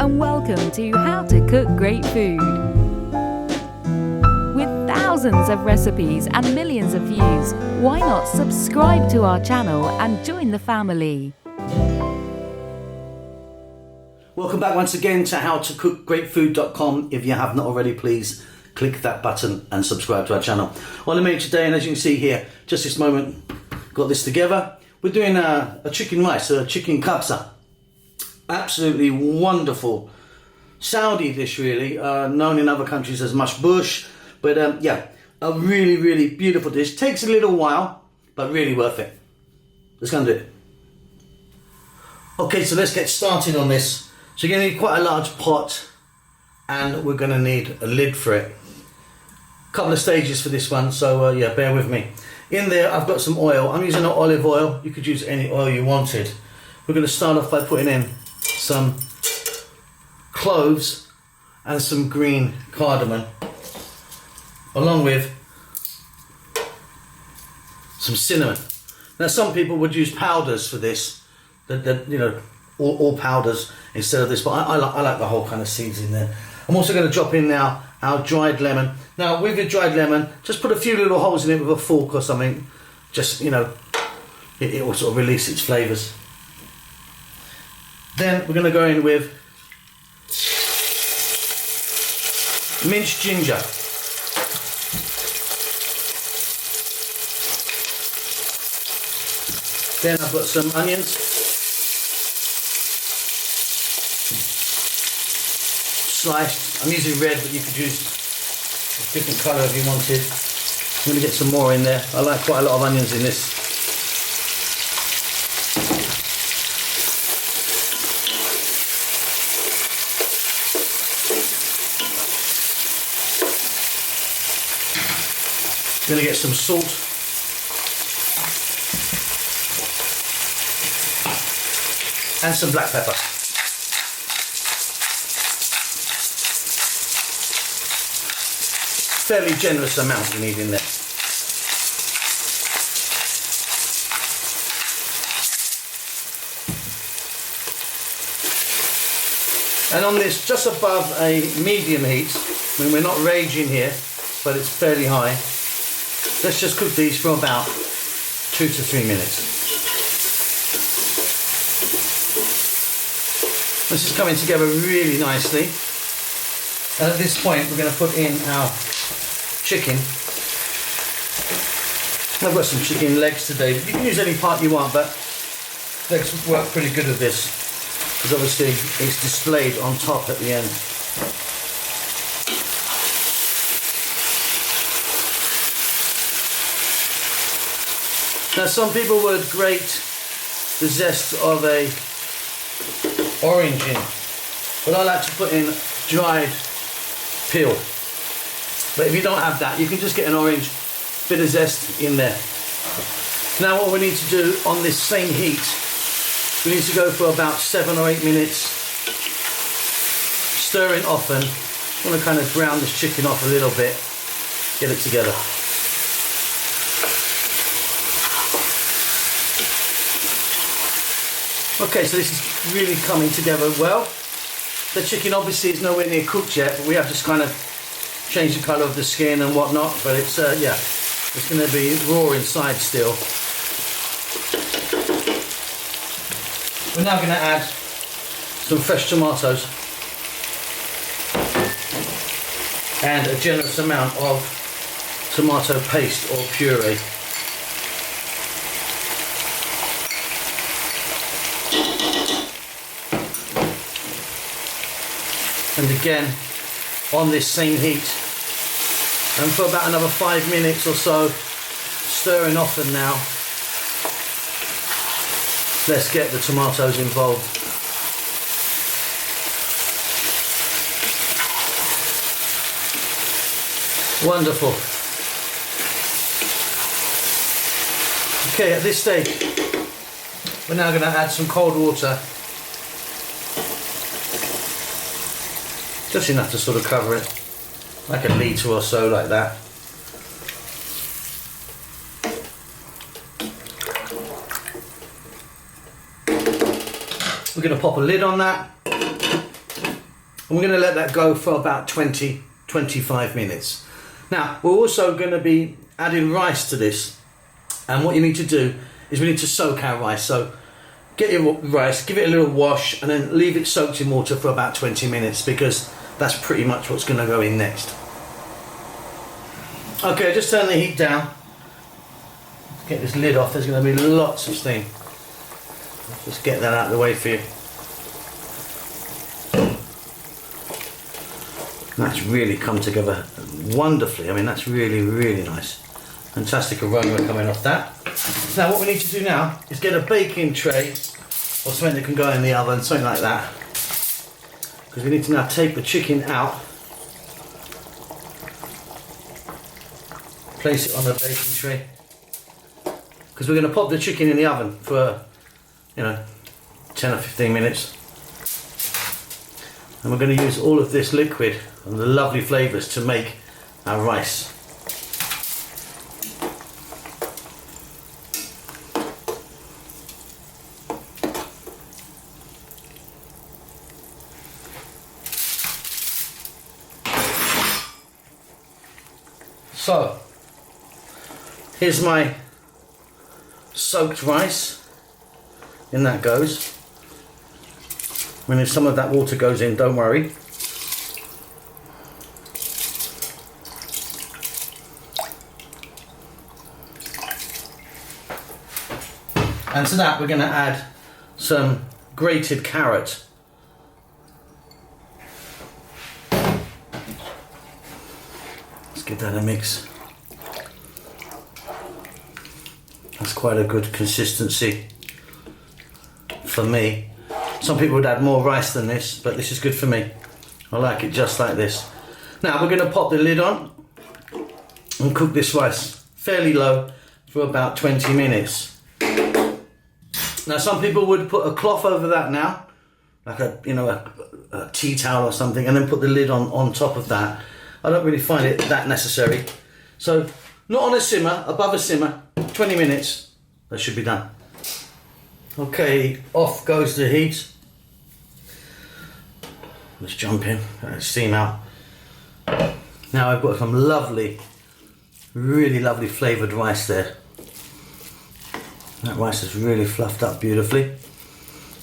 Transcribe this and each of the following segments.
and welcome to How to Cook Great Food. With thousands of recipes and millions of views, why not subscribe to our channel and join the family? Welcome back once again to howtocookgreatfood.com. If you have not already, please click that button and subscribe to our channel. On the menu today, and as you can see here, just this moment, got this together. We're doing a chicken rice, a chicken kabsa. Absolutely wonderful Saudi dish, really, known in other countries as machbūs. But yeah, a really, really beautiful dish. Takes a little while, but really worth it. Let's go and do it. Okay, so let's get started on this. So you're going to need quite a large pot, and we're going to need a lid for it. Couple of stages for this one, so yeah, bear with me. In there I've got some oil. I'm using olive oil. You could use any oil you wanted. We're going to start off by putting in some cloves and some green cardamom, along with some cinnamon. Now some people would use powders for this, you know, all powders instead of this, but I like the whole kind of seeds in there. I'm also going to drop in now our dried lemon. Now with your dried lemon, just put a few little holes in it with a fork or something, just, you know, it will sort of release its flavours. Then we're going to go in with minced ginger. Then I've got some onions, sliced. I'm using red, but you could use a different colour if you wanted. I'm going to get some more in there. I like quite a lot of onions in this. Going to get some salt. And some black pepper. Fairly generous amount you need in there. And on this, just above a medium heat, I mean, we're not raging here, but it's fairly high. Let's just cook these for about 2 to 3 minutes. This is coming together really nicely. And at this point, we're going to put in our chicken. I've got some chicken legs today. You can use any part you want, but legs work pretty good with this, because obviously it's displayed on top at the end. Now some people would grate the zest of a orange in, but I like to put in dried peel. But if you don't have that, you can just get an orange, bit of zest in there. Now what we need to do on this same heat, we need to go for about 7 or 8 minutes, stirring often. I want to kind of brown this chicken off a little bit, get it together. Okay, so this is really coming together well. The chicken obviously is nowhere near cooked yet, but we have just kind of changed the colour of the skin and whatnot, but it's, yeah, it's going to be raw inside still. We're now going to add some fresh tomatoes and a generous amount of tomato paste or puree. And again, on this same heat, and for about another 5 minutes or so, stirring often now. Let's get the tomatoes involved. Wonderful. Okay, at this stage, we're now going to add some cold water. Just enough to sort of cover it, like a litre or so, like that. We're going to pop a lid on that. And we're going to let that go for about 20-25 minutes. Now, we're also going to be adding rice to this. And what you need to do is we need to soak our rice. So get your rice, give it a little wash, and then leave it soaked in water for about 20 minutes, because that's pretty much what's going to go in next. Okay, just turn the heat down. Get this lid off, there's going to be lots of steam. Just get that out of the way for you. That's really come together wonderfully. I mean, that's really, really nice. Fantastic aroma coming off that. Now what we need to do now is get a baking tray or something that can go in the oven, something like that. Because we need to now take the chicken out, place it on the baking tray. Because we're going to pop the chicken in the oven for, 10 or 15 minutes. And we're going to use all of this liquid and the lovely flavours to make our rice. So, here's my soaked rice. In that goes. When some of that water goes in, don't worry. And to that we're going to add some grated carrot. Let's give that a mix. That's quite a good consistency for me. Some people would add more rice than this, but this is good for me. I like it just like this. Now we're going to pop the lid on and cook this rice fairly low for about 20 minutes. Now some people would put a cloth over that now, like a tea towel or something, and then put the lid on top of that. I don't really find it that necessary. So not on a simmer, above a simmer, 20 minutes, that should be done. Okay, off goes the heat. Let's jump in, let the steam out. Now I've got some lovely, really lovely flavoured rice there. That rice is really fluffed up beautifully.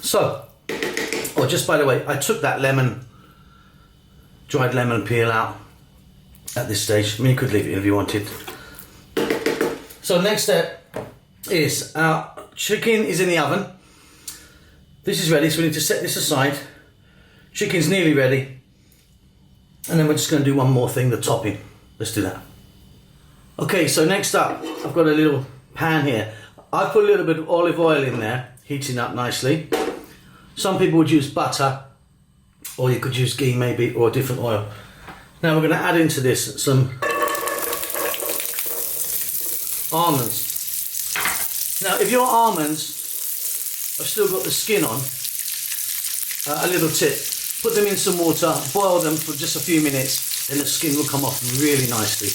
So, just by the way, I took that dried lemon peel out at this stage. I mean, you could leave it in if you wanted. So next step is our chicken is in the oven. This is ready, so we need to set this aside. Chicken's nearly ready. And then we're just going to do one more thing, the topping. Let's do that. Okay, so next up, I've got a little pan here. I put a little bit of olive oil in there, heating up nicely. Some people would use butter, or you could use ghee maybe, or a different oil. Now we're going to add into this some almonds. Now if your almonds have still got the skin on, a little tip, put them in some water, boil them for just a few minutes, then the skin will come off really nicely.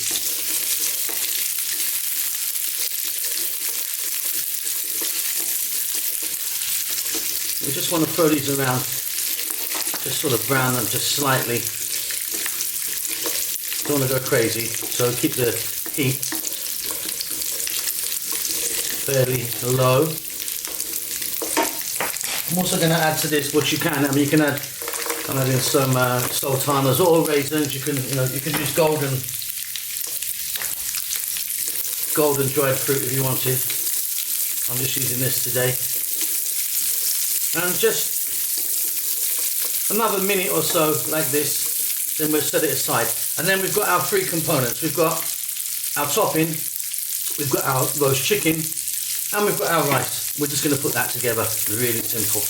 We just want to throw these around, just sort of brown them just slightly. Don't want to go crazy, so keep the heat fairly low. I'm also going to add to this what you can. I mean, you can add. I'm adding some sultanas or raisins. You can use golden dried fruit if you wanted. I'm just using this today. And just another minute or so like this, then we'll set it aside. And then we've got our three components. We've got our topping, we've got our roast chicken, and we've got our rice. We're just going to put that together, really simple.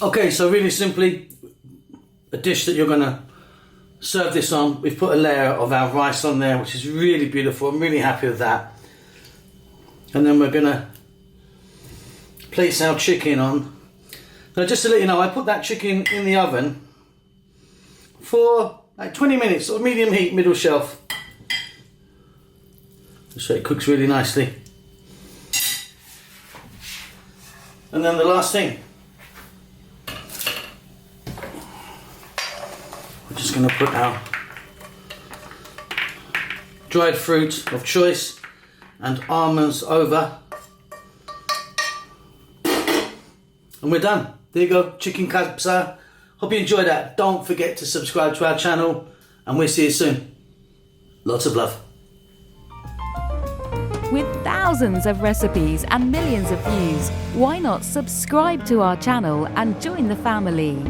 Okay, so really simply, a dish that you're going to serve this on. We've put a layer of our rice on there, which is really beautiful. I'm really happy with that. And then we're going to place our chicken on. Now just to let you know, I put that chicken in the oven for like 20 minutes, or medium heat, middle shelf. So it cooks really nicely. And then the last thing just going to put our dried fruit of choice and almonds over. And we're done. There you go, chicken kabsa. Hope you enjoyed that. Don't forget to subscribe to our channel and we'll see you soon. Lots of love. With thousands of recipes and millions of views, why not subscribe to our channel and join the family?